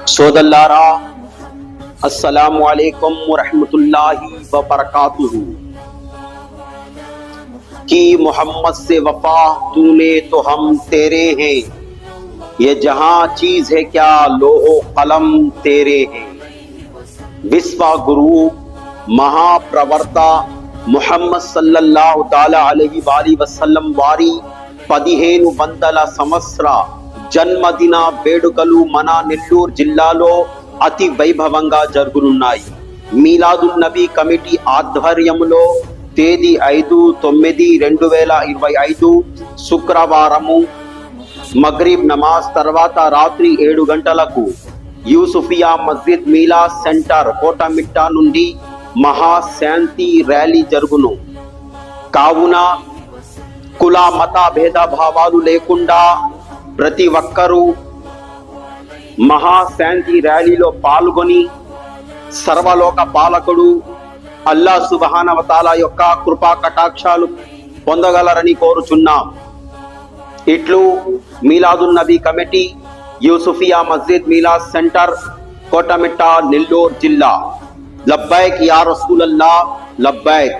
సోదల్లారా, अस्सलामु अलैकुम वरहमतुल्लाहि वबरकातुहू। कि मोहम्मद से वफा तूने तो हम तेरे हैं, ये जहां चीज है क्या लोहो कलम तेरे हैं। विश्व गुरु महाप्रवर्ता ముహమ్మద్ సల్లల్లాహు తాలా అలైహి వసల్లం వారి 1500 సంవత్సర జన్మదిన వేడుకలు మన నెల్లూరు జిల్లాలో అతి వైభవంగా జరుగునున్నాయి. మీలాదున్ నబీ కమిటీ ఆధ్వర్యంలో తేదీ 5/9/2025 శుక్రవారము మగ్రిబ్ నమాజ్ తర్వాత రాత్రి 7 గంటలకు యూసుఫియా మస్జిద్ మీలా సెంటర్ కోటమిట్ట నుండి మహాశాంతి ర్యాలీ జరుగును. కావున కుల మత భేదభావాలు లేకుండా ప్రతి ఒక్కరూ మహాశాంతి ర్యాలీలో పాల్గొని సర్వలోక పాలకుడు అల్లా సుబ్హానహు వ తఆలా యొక్క కృపా కటాక్షాలు పొందగలరని కోరుచున్నాం. ఇట్లు మీలాదున్ నబీ కమిటీ, యూసుఫియా మస్జిద్ మీలా సెంటర్, కోటమిట్ట, నెల్లూరు జిల్లా. లబ్బైక్ యా రసూలల్లాహ్, లబ్బైక్.